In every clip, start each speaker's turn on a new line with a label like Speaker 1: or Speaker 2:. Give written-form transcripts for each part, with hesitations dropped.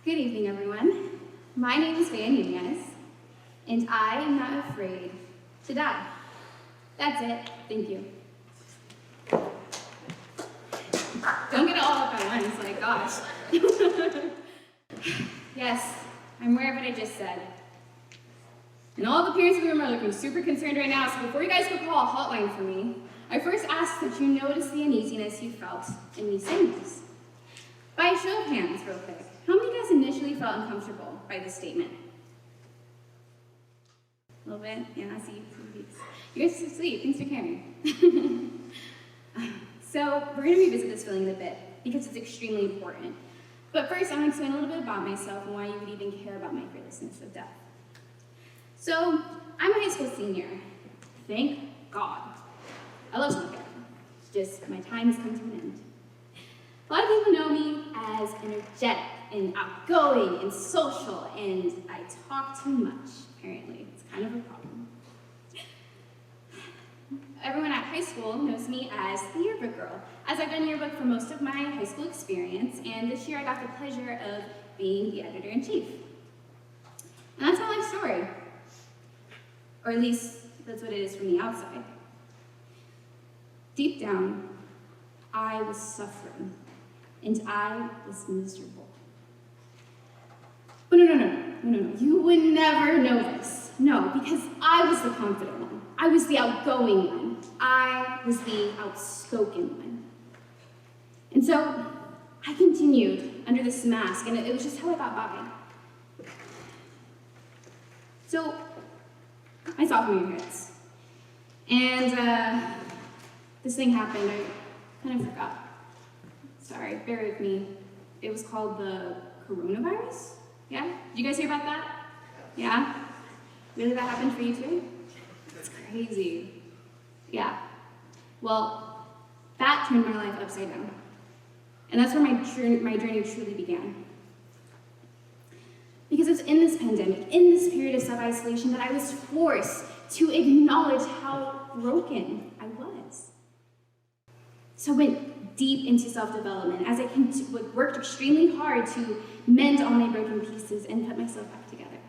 Speaker 1: Good evening, everyone. My name is Vaeh Nuñez, and I am not afraid to die. That's it. Thank you. Don't get it all up at once, like, gosh. Yes, I'm aware of what I just said. And all the parents in the room are looking super concerned right now, so before you guys go call a hotline for me, I first ask that you notice the uneasiness you felt in me saying this. By a show of hands, real quick, how many of you guys initially felt uncomfortable by this statement? A little bit? Yeah, I see. You guys are sweet. Thanks for caring. So, we're going to revisit this feeling in a bit, because it's extremely important. But first, I'm going to explain a little bit about myself and why you would even care about my fearlessness of death. So, I'm a high school senior. Thank God. I love smoking. Just my time has come to an end. A lot of people know me as energetic and outgoing and social, and I talk too much, apparently. It's kind of a problem. Everyone at high school knows me as the yearbook girl, as I've done yearbook for most of my high school experience, and this year I got the pleasure of being the editor-in-chief. And that's my life story. Or at least, that's what it is from the outside. Deep down, I was suffering, and I was miserable. But no, you would never know this. No, because I was the confident one. I was the outgoing one. I was the outspoken one. And so, I continued under this mask, and it was just how I got by. So, my sophomore year hits. And this thing happened. I kind of forgot. Sorry, bear with me. It was called the coronavirus? Yeah? Did you guys hear about that? Yeah? Really, that happened for you too? It's crazy. Yeah. Well, that turned my life upside down. And that's where my journey truly began. Because it was in this pandemic, in this period of self-isolation, that I was forced to acknowledge how broken I was. So I went deep into self-development as I worked extremely hard to mend all my broken pieces and put myself back together.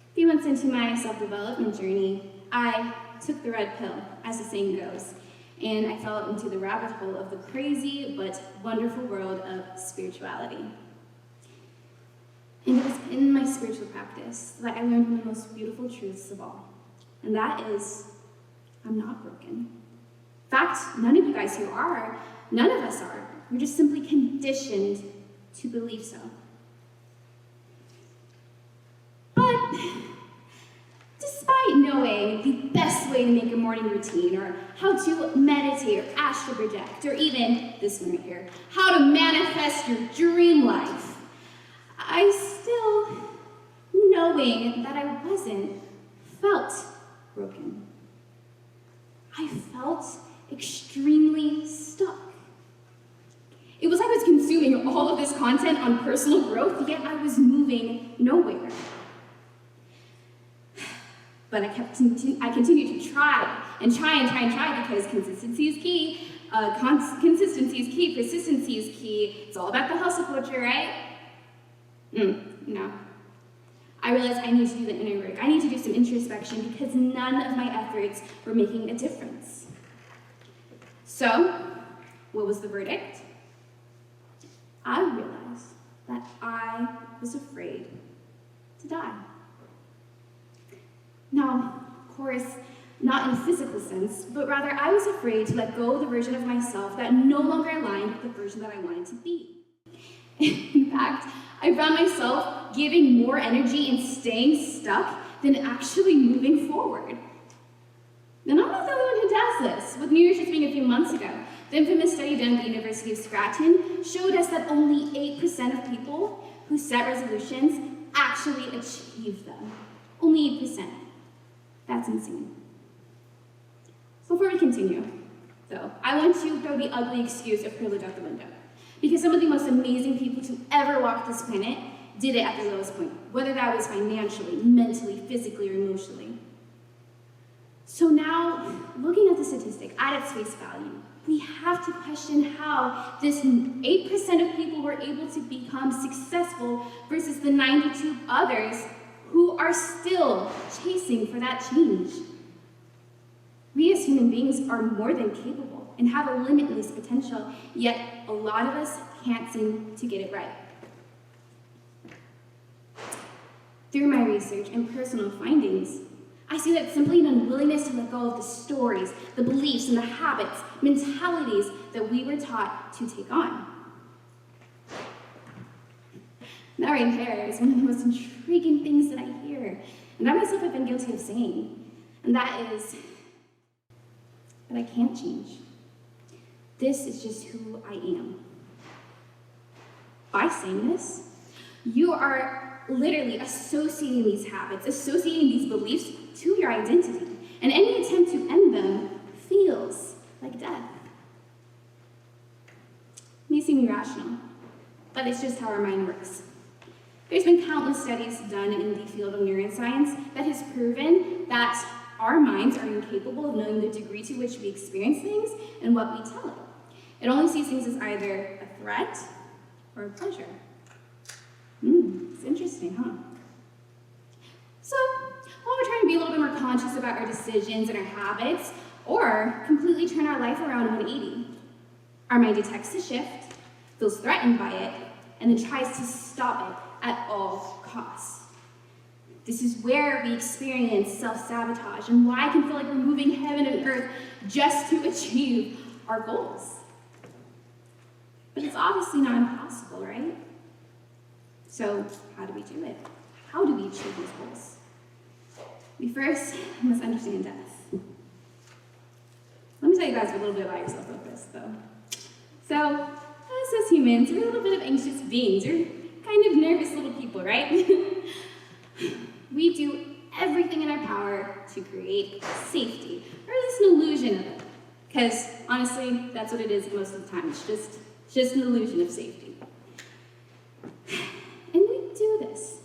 Speaker 1: A few months into my self-development journey, I took the red pill, as the saying goes, and I fell into the rabbit hole of the crazy but wonderful world of spirituality. And it was in my spiritual practice that I learned one of the most beautiful truths of all, and that is, I'm not broken. In fact, none of you guys here are. None of us are. We're just simply conditioned to believe so. But despite knowing the best way to make a morning routine, or how to meditate or astral project, or even this one right here, how to manifest your dream life, I still, knowing that I wasn't, felt broken. I felt extremely stuck. It was like I was consuming all of this content on personal growth, yet I was moving nowhere. But I continued to try because consistency is key. Consistency is key, persistency is key. It's all about the hustle culture, right? No. I realized I need to do the inner work. I need to do some introspection because none of my efforts were making a difference. So, what was the verdict? I realized that I was afraid to die. Now, of course, not in a physical sense, but rather I was afraid to let go of the version of myself that no longer aligned with the version that I wanted to be. In fact, I found myself giving more energy and staying stuck than actually moving forward. And I'm not the only one who does this. With New Year's just being a few months ago, the infamous study done at the University of Scranton showed us that only 8% of people who set resolutions actually achieve them. Only 8%. That's insane. Before we continue, though, I want to throw the ugly excuse of privilege out the window. Because some of the most amazing people to ever walk this planet did it at their lowest point, whether that was financially, mentally, physically, or emotionally. So So now, looking at the statistic at its face value, we have to question how this 8% of people were able to become successful versus the 92 others who are still chasing for that change. We as human beings are more than capable and have a limitless potential, yet a lot of us can't seem to get it right. Through my research and personal findings, I see that simply an unwillingness to let go of the stories, the beliefs, and the habits, mentalities that we were taught to take on. Marrying hair is one of the most intriguing things that I hear, and I myself have been guilty of saying, and that is, but I can't change. This is just who I am. By saying this, you are literally associating these habits, associating these beliefs to your identity, and any attempt to end them feels like death. It may seem irrational, but it's just how our mind works. There's been countless studies done in the field of neuroscience that has proven that our minds are incapable of knowing the degree to which we experience things and what we tell it. It only sees things as either a threat or a pleasure. It's interesting, huh? So, while we're trying to be a little bit more conscious about our decisions and our habits, or completely turn our life around 180, our mind detects the shift, feels threatened by it, and then tries to stop it at all costs. This is where we experience self-sabotage and why it can feel like we're moving heaven and earth just to achieve our goals. But it's obviously not impossible, right? So how do we do it? How do we achieve these goals? We first must understand death. Let me tell you guys a little bit about yourself about this, though. So, us as humans, we're a little bit of anxious beings. We're kind of nervous little people, right? We do everything in our power to create safety, or at least an illusion of it. Because, honestly, that's what it is most of the time. It's just an illusion of safety. And we do this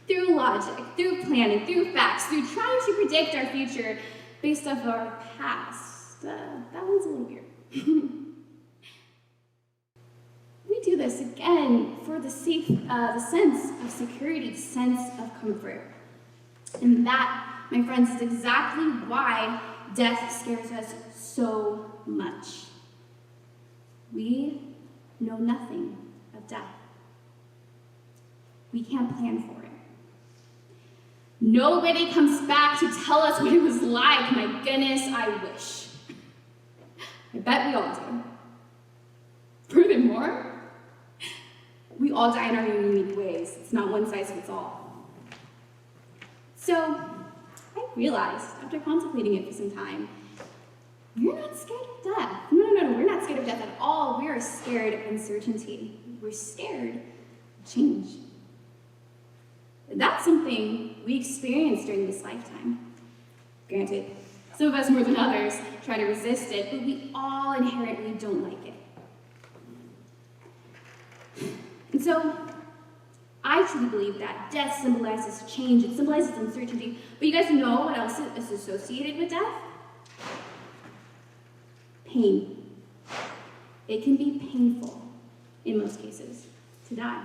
Speaker 1: through logic, through planning, through facts, through trying to predict our future based off our past. That one's a little weird. We do this, again, for the sense of security, the sense of comfort. And that, my friends, is exactly why death scares us so much. We know nothing of death. We can't plan for it. Nobody comes back to tell us what it was like. My goodness, I wish. I bet we all do. Furthermore, we all die in our unique ways. It's not one size fits all. So, I realized, after contemplating it for some time, we're not scared of death. No, we're not scared of death at all. We are scared of uncertainty. We're scared of change. That's something we experience during this lifetime. Granted, some of us more than others try to resist it, but we all inherently don't like it. And so, I truly believe that death symbolizes change, it symbolizes uncertainty, but you guys know what else is associated with death? Pain. It can be painful, in most cases, to die.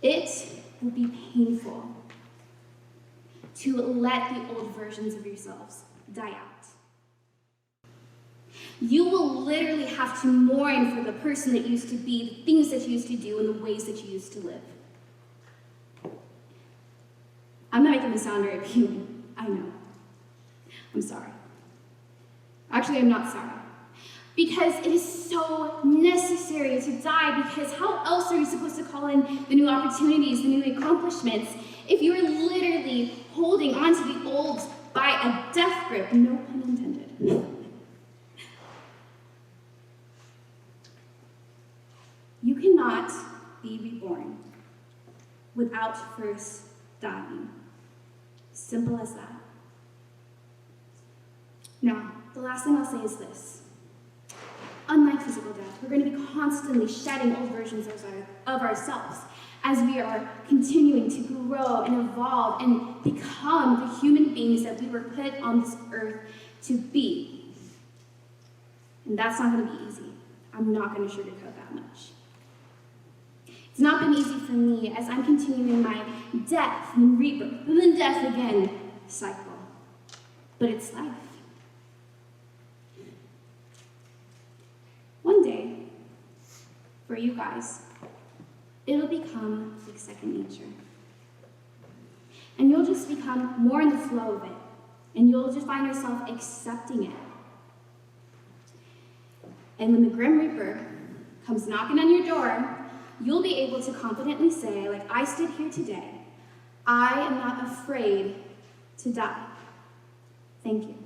Speaker 1: It will be painful to let the old versions of yourselves die out. You will literally have to mourn for the person that you used to be, the things that you used to do, and the ways that you used to live. I'm not making this sound very appealing. I know. I'm sorry. Actually, I'm not sorry. Because it is so necessary to die, because how else are you supposed to call in the new opportunities, the new accomplishments, if you are literally holding on to the old by a death grip, no pun intended. You cannot be reborn without first dying. Simple as that. Now, the last thing I'll say is this. Unlike physical death, we're going to be constantly shedding old versions of ourselves. as we are continuing to grow and evolve and become the human beings that we were put on this earth to be. And that's not going to be easy. I'm not going to sugarcoat that much. It's not been easy for me as I'm continuing my death and rebirth and then death again cycle. But it's life. One day, for you guys, it'll become like second nature. And you'll just become more in the flow of it. And you'll just find yourself accepting it. And when the Grim Reaper comes knocking on your door, you'll be able to confidently say, like I stood here today, I am not afraid to die. Thank you.